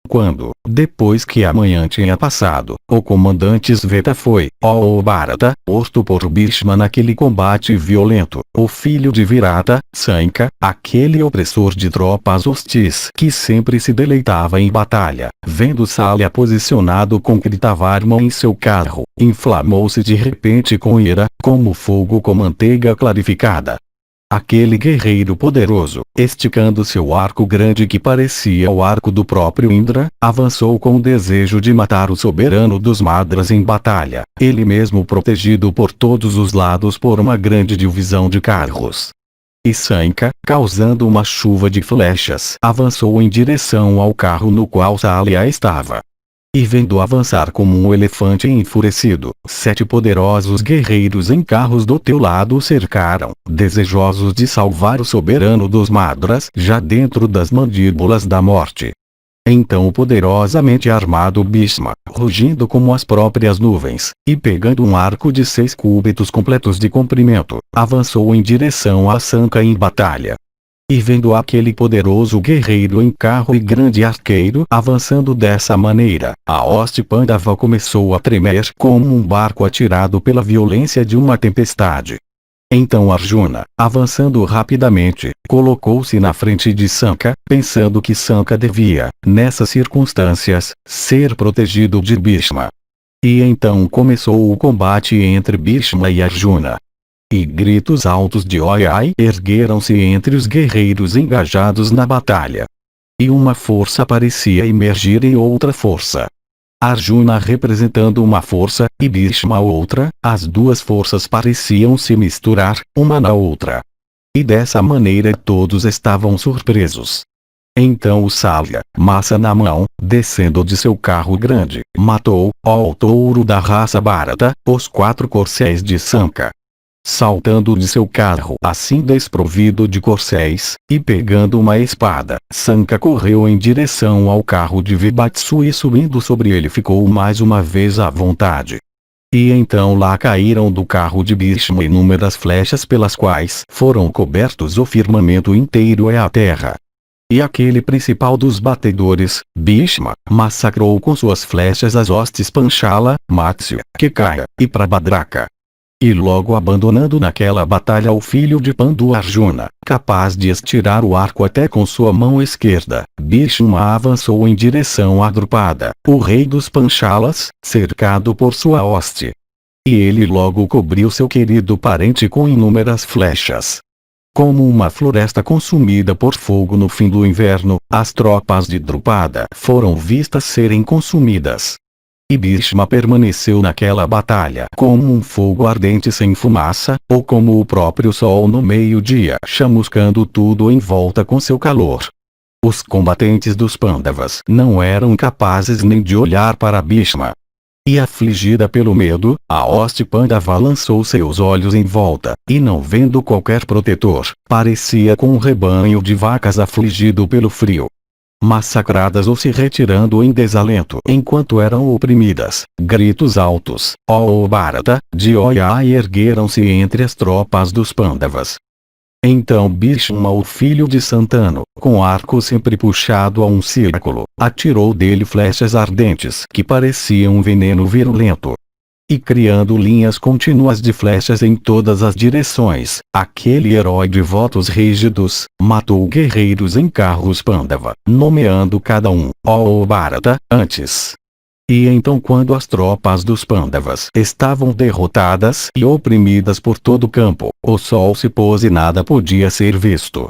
Quando, depois que a manhã tinha passado, o comandante Sveta foi, ó Bharata, posto por Bhishma naquele combate violento, o filho de Virata, Sanka, aquele opressor de tropas hostis que sempre se deleitava em batalha, vendo Salya posicionado com Kritavarma em seu carro, inflamou-se de repente com ira, como fogo com manteiga clarificada. Aquele guerreiro poderoso, esticando seu arco grande que parecia o arco do próprio Indra, avançou com o desejo de matar o soberano dos Madras em batalha, ele mesmo protegido por todos os lados por uma grande divisão de carros. E Sanka, causando uma chuva de flechas, avançou em direção ao carro no qual Salya estava. E vendo avançar como um elefante enfurecido, 7 poderosos guerreiros em carros do teu lado o cercaram, desejosos de salvar o soberano dos Madras já dentro das mandíbulas da morte. Então o poderosamente armado Bhishma, rugindo como as próprias nuvens, e pegando um arco de 6 cúbitos completos de comprimento, avançou em direção a Sanka em batalha. E vendo aquele poderoso guerreiro em carro e grande arqueiro avançando dessa maneira, a hoste Pandava começou a tremer como um barco atirado pela violência de uma tempestade. Então Arjuna, avançando rapidamente, colocou-se na frente de Sanka, pensando que Sanka devia, nessas circunstâncias, ser protegido de Bhishma. E então começou o combate entre Bhishma e Arjuna. E gritos altos de oi ai ergueram-se entre os guerreiros engajados na batalha. E uma força parecia emergir em outra força. Arjuna representando uma força, e Bhishma outra, as duas forças pareciam se misturar, uma na outra. E dessa maneira todos estavam surpresos. Então o Salya, maça na mão, descendo de seu carro grande, matou, ó touro da raça Bharata, os 4 corcéis de Sanka. Saltando de seu carro assim desprovido de corcéis, e pegando uma espada, Sanka correu em direção ao carro de Vibatsu e subindo sobre ele ficou mais uma vez à vontade. E então lá caíram do carro de Bhishma inúmeras flechas pelas quais foram cobertos o firmamento inteiro e a terra. E aquele principal dos batedores, Bhishma, massacrou com suas flechas as hostes Panchala, Matsya, Kekaya, e Prabhadraka. E logo abandonando naquela batalha o filho de Pandu Arjuna, capaz de estirar o arco até com sua mão esquerda, Bhishma avançou em direção a Drupada, o rei dos Panchalas, cercado por sua hoste. E ele logo cobriu seu querido parente com inúmeras flechas. Como uma floresta consumida por fogo no fim do inverno, as tropas de Drupada foram vistas serem consumidas. E Bhishma permaneceu naquela batalha como um fogo ardente sem fumaça, ou como o próprio sol no meio-dia chamuscando tudo em volta com seu calor. Os combatentes dos Pandavas não eram capazes nem de olhar para Bhishma. E afligida pelo medo, a hoste Pandava lançou seus olhos em volta, e não vendo qualquer protetor, parecia com um rebanho de vacas afligido pelo frio. Massacradas ou se retirando em desalento enquanto eram oprimidas, gritos altos, ó Bharata, de oi ai ergueram-se entre as tropas dos Pandavas. Então Bhishma o filho de Santanu, com arco sempre puxado a um círculo, atirou dele flechas ardentes que pareciam um veneno virulento. E criando linhas contínuas de flechas em todas as direções, aquele herói de votos rígidos, matou guerreiros em carros Pandava, nomeando cada um, ó Bharata, antes. E então quando as tropas dos Pandavas estavam derrotadas e oprimidas por todo o campo, o sol se pôs e nada podia ser visto.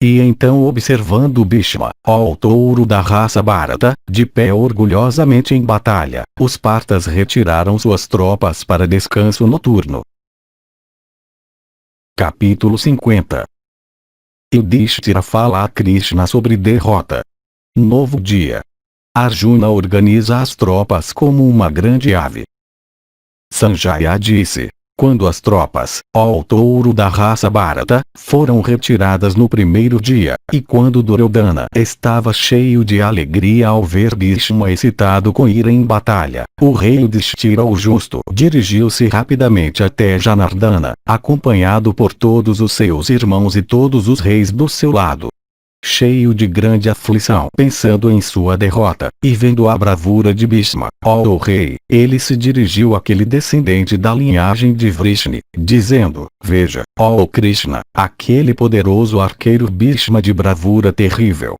E então observando Bhishma, ó touro da raça Bharata, de pé orgulhosamente em batalha, os partas retiraram suas tropas para descanso noturno. Capítulo 50. Yudhishthira fala a Krishna sobre derrota. Novo dia. Arjuna organiza as tropas como uma grande ave. Sanjaya disse: quando as tropas, ó touro da raça Bharata, foram retiradas no primeiro dia, e quando Duryodhana estava cheio de alegria ao ver Bhishma excitado com ira em batalha, o rei Yudhishthira o justo dirigiu-se rapidamente até Janardana, acompanhado por todos os seus irmãos e todos os reis do seu lado. cheio de grande aflição, pensando em sua derrota, e vendo a bravura de Bhishma, ó rei, ele se dirigiu àquele descendente da linhagem de Vrishni, dizendo: veja, ó Krishna, aquele poderoso arqueiro Bhishma de bravura terrível.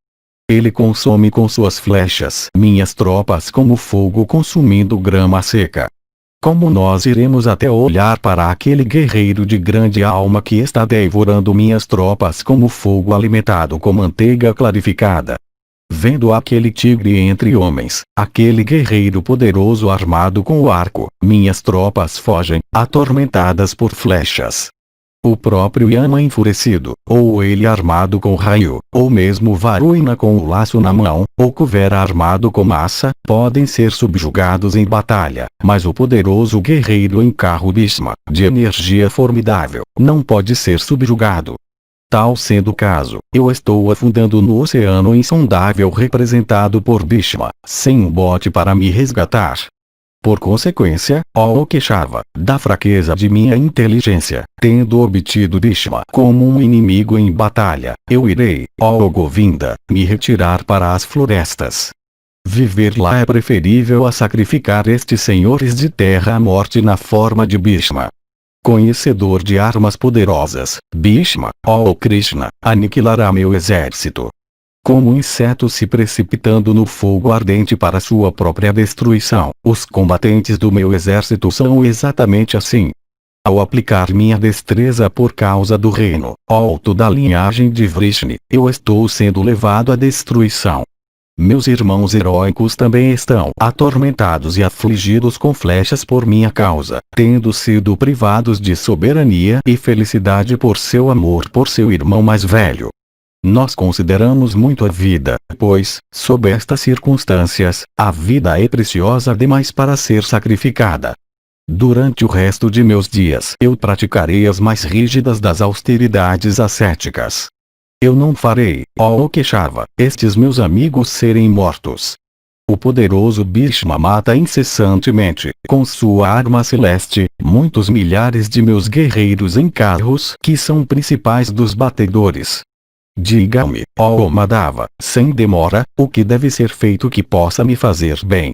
Ele consome com suas flechas minhas tropas como fogo consumindo grama seca. Como nós iremos até olhar para aquele guerreiro de grande alma que está devorando minhas tropas como fogo alimentado com manteiga clarificada? Vendo aquele tigre entre homens, aquele guerreiro poderoso armado com o arco, minhas tropas fogem, atormentadas por flechas. O próprio Yama enfurecido, ou ele armado com raio, ou mesmo Varuna com o laço na mão, ou Kuvera armado com massa, podem ser subjugados em batalha, mas o poderoso guerreiro em carro Bhishma, de energia formidável, não pode ser subjugado. Tal sendo o caso, eu estou afundando no oceano insondável representado por Bhishma, sem um bote para me resgatar. Por consequência, ó Keshava, da fraqueza de minha inteligência, tendo obtido Bhishma como um inimigo em batalha, eu irei, ó Govinda, me retirar para as florestas. Viver lá é preferível a sacrificar estes senhores de terra à morte na forma de Bhishma. Conhecedor de armas poderosas, Bhishma, ó Krishna, aniquilará meu exército. Como um inseto se precipitando no fogo ardente para sua própria destruição, os combatentes do meu exército são exatamente assim. Ao aplicar minha destreza por causa do reino alto da linhagem de Vrishni, eu estou sendo levado à destruição. Meus irmãos heróicos também estão atormentados e afligidos com flechas por minha causa, tendo sido privados de soberania e felicidade por seu amor por seu irmão mais velho. Nós consideramos muito a vida, pois, sob estas circunstâncias, a vida é preciosa demais para ser sacrificada. Durante o resto de meus dias eu praticarei as mais rígidas das austeridades ascéticas. Eu não farei, ó Keshava, estes meus amigos serem mortos. O poderoso Bhishma mata incessantemente, com sua arma celeste, muitos milhares de meus guerreiros em carros que são principais dos batedores. Diga-me, ó Madhava, sem demora, o que deve ser feito que possa me fazer bem.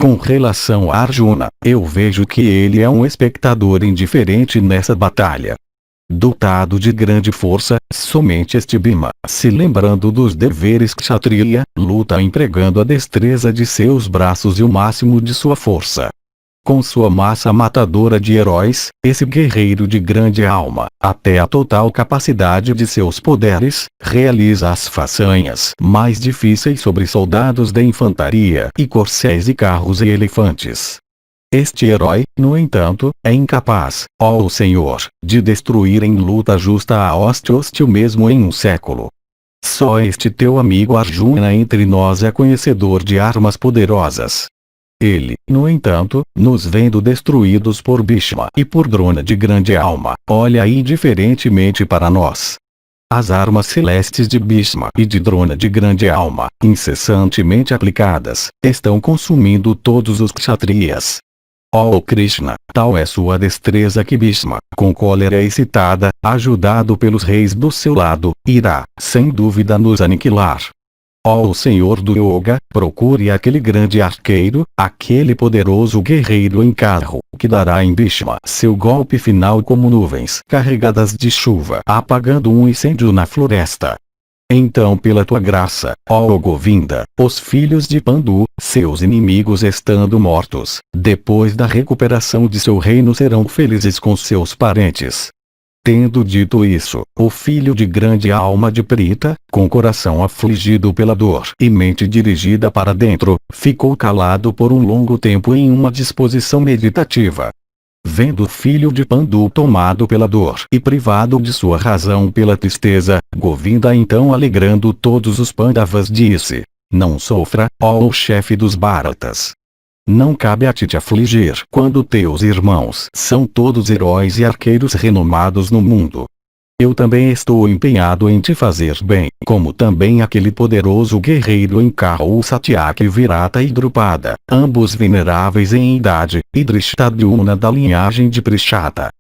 Com relação a Arjuna, eu vejo que ele é um espectador indiferente nessa batalha. Dotado de grande força, somente este Bhima, se lembrando dos deveres kshatriya, luta empregando a destreza de seus braços e o máximo de sua força. Com sua massa matadora de heróis, esse guerreiro de grande alma, até a total capacidade de seus poderes, realiza as façanhas mais difíceis sobre soldados da infantaria e corcéis e carros e elefantes. Este herói, no entanto, é incapaz, ó Senhor, de destruir em luta justa a hoste hostil mesmo em um século. Só este teu amigo Arjuna entre nós é conhecedor de armas poderosas. Ele, no entanto, nos vendo destruídos por Bhishma e por Drona de grande alma, olha indiferentemente para nós. As armas celestes de Bhishma e de Drona de grande alma, incessantemente aplicadas, estão consumindo todos os kshatriyas. Ó Krishna, tal é sua destreza que Bhishma, com cólera excitada, ajudado pelos reis do seu lado, irá, sem dúvida nos aniquilar. Ó Senhor do Yoga, procure aquele grande arqueiro, aquele poderoso guerreiro em carro, que dará em Bhishma seu golpe final como nuvens carregadas de chuva apagando um incêndio na floresta. Então pela tua graça, ó Govinda, os filhos de Pandu, seus inimigos estando mortos, depois da recuperação de seu reino serão felizes com seus parentes. Tendo dito isso, o filho de grande alma de Prita, com coração afligido pela dor e mente dirigida para dentro, ficou calado por um longo tempo em uma disposição meditativa. Vendo o filho de Pandu tomado pela dor e privado de sua razão pela tristeza, Govinda então alegrando todos os Pandavas disse: não sofra, ó chefe dos Bharatas. Não cabe a ti te afligir quando teus irmãos são todos heróis e arqueiros renomados no mundo. Eu também estou empenhado em te fazer bem, como também aquele poderoso guerreiro em carro Satyaki Virata e Drupada, ambos veneráveis em idade, e Drishtadyumna da linhagem de Prishata.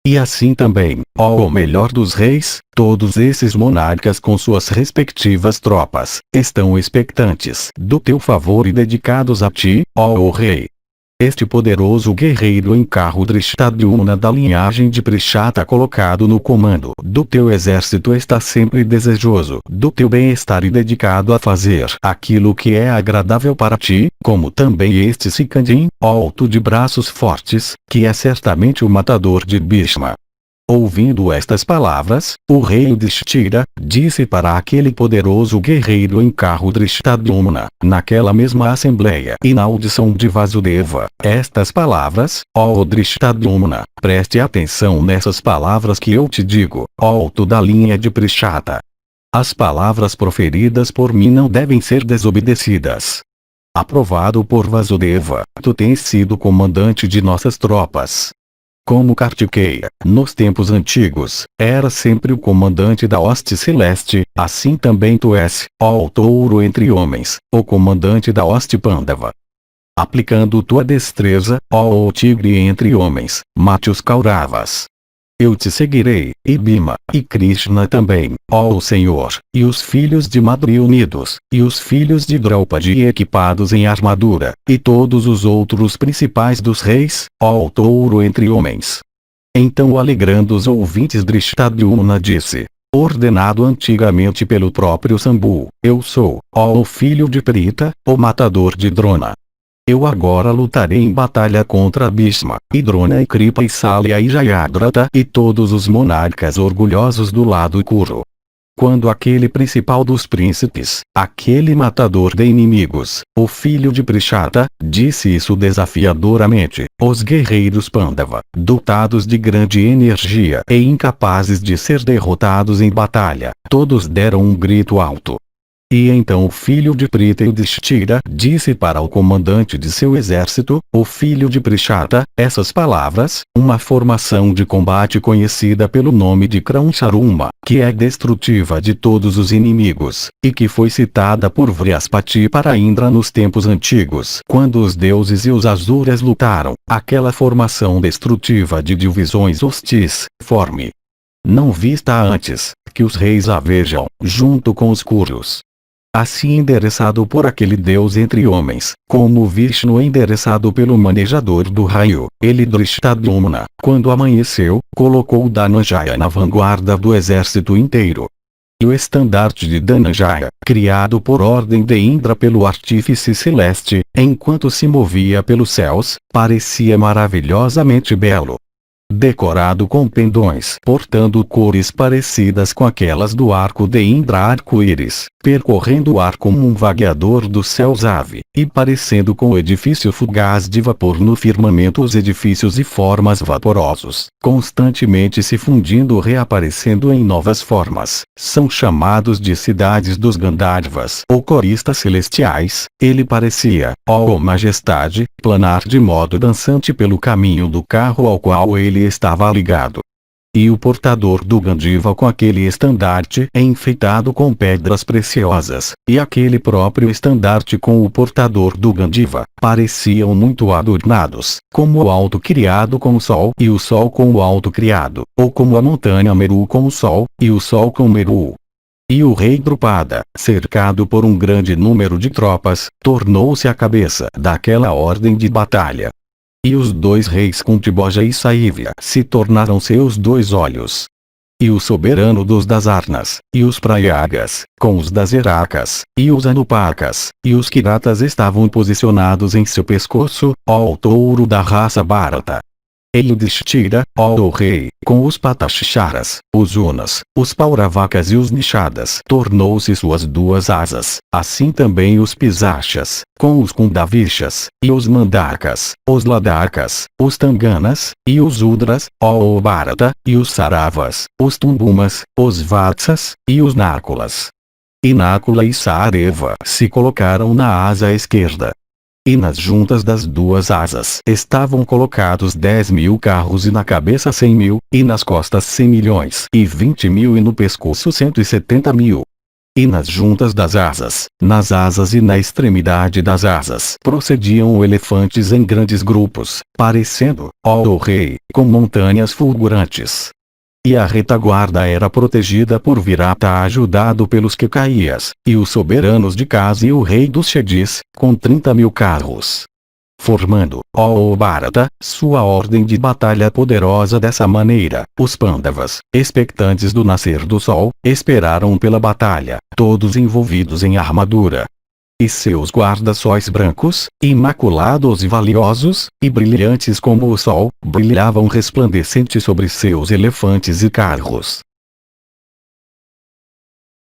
E assim também, ó o melhor dos reis, todos esses monarcas com suas respectivas tropas, estão expectantes do teu favor e dedicados a ti, ó o rei. Este poderoso guerreiro em carro Drishtadyumna da linhagem de Prishata colocado no comando do teu exército está sempre desejoso do teu bem-estar e dedicado a fazer aquilo que é agradável para ti, como também este Sikandim, alto de braços fortes, que é certamente o matador de Bhishma. Ouvindo estas palavras, o rei Yudhishthira disse para aquele poderoso guerreiro em carro Drishtadyumna, naquela mesma assembleia e na audição de Vasudeva, estas palavras: ó Drishtadyumna, preste atenção nessas palavras que eu te digo, alto da linha de Prishata. As palavras proferidas por mim não devem ser desobedecidas. Aprovado por Vasudeva, tu tens sido comandante de nossas tropas. Como Kartikeya, nos tempos antigos, era sempre o comandante da hoste celeste, assim também tu és, ó touro entre homens, o comandante da hoste Pandava. Aplicando tua destreza, ó tigre entre homens, mate os Kauravas. Eu te seguirei, e Bhima, e Krishna também, ó Senhor, e os filhos de Madri unidos, e os filhos de Draupadi equipados em armadura, e todos os outros principais dos reis, ó touro entre homens. Então alegrando os ouvintes Drishtadyumna disse, ordenado antigamente pelo próprio Sambu, eu sou, ó o filho de Prita, o matador de Drona. Eu agora lutarei em batalha contra Bhishma, e Drona e Kripa e Salya e Jayadratha e todos os monarcas orgulhosos do lado Kuru. Quando aquele principal dos príncipes, aquele matador de inimigos, o filho de Prishata, disse isso desafiadoramente, os guerreiros Pandava, dotados de grande energia e incapazes de ser derrotados em batalha, todos deram um grito alto. E então o filho de Prita Yudhishthira disse para o comandante de seu exército, o filho de Prishata, essas palavras, uma formação de combate conhecida pelo nome de Krauncharum, que é destrutiva de todos os inimigos, e que foi citada por Vrihaspati para Indra nos tempos antigos, quando os deuses e os Asuras lutaram, aquela formação destrutiva de divisões hostis, forme. Não vista antes, que os reis a vejam, junto com os Kurus. Assim endereçado por aquele Deus entre homens, como Vishnu endereçado pelo manejador do raio, ele Drishtadyumna, quando amanheceu, colocou Dhananjaya na vanguarda do exército inteiro. E o estandarte de Dhananjaya, criado por ordem de Indra pelo artífice celeste, enquanto se movia pelos céus, parecia maravilhosamente belo. Decorado com pendões portando cores parecidas com aquelas do arco de Indra arco-íris, percorrendo o ar como um vagueador dos céus ave, e parecendo com o edifício fugaz de vapor no firmamento os edifícios e formas vaporosos, constantemente se fundindo ou reaparecendo em novas formas, são chamados de cidades dos Gandharvas ou coristas celestiais, ele parecia, ó majestade, planar de modo dançante pelo caminho do carro ao qual ele estava ligado. E o portador do Gandiva com aquele estandarte enfeitado com pedras preciosas, e aquele próprio estandarte com o portador do Gandiva, pareciam muito adornados, como o alto criado com o sol e o sol com o alto criado, ou como a montanha Meru com o sol, e o sol com Meru. E o rei Drupada, cercado por um grande número de tropas, tornou-se a cabeça daquela ordem de batalha. E os dois reis Kuntiboja e Saivya se tornaram seus dois olhos. E o soberano dos Dasarnas, e os Prayagas, com os Daserakas, e os Anupakas, e os Kiratas estavam posicionados em seu pescoço, ó touro da raça Bharata. E Yudhishthira, ó o rei, com os Patasharas, os Unas, os Pauravakas e os Nishadas tornou-se suas duas asas, assim também os Pisachas, com os Kundavishas, e os Mandakas, os Ladakas, os Tanganas, e os Udras, ó o Bharata, e os Saravas, os Tumbumas, os Vatsas, e os Nákulas. E Nákula e Sareva se colocaram na asa esquerda. E nas juntas das duas asas estavam colocados 10.000 carros e na cabeça 100.000, e nas costas 100 milhões e 20.000 e no pescoço 170.000. E nas juntas das asas, nas asas e na extremidade das asas procediam elefantes em grandes grupos, parecendo, ó o rei, com montanhas fulgurantes. E a retaguarda era protegida por Virata ajudado pelos Kekaias, e os soberanos de Kasi e o rei dos Shedis, com 30.000 carros. Formando, ó Bharata, sua ordem de batalha poderosa dessa maneira, os Pandavas, expectantes do nascer do sol, esperaram pela batalha, todos envolvidos em armadura. E seus guarda-sóis brancos, imaculados e valiosos, e brilhantes como o sol, brilhavam resplandecentes sobre seus elefantes e carros.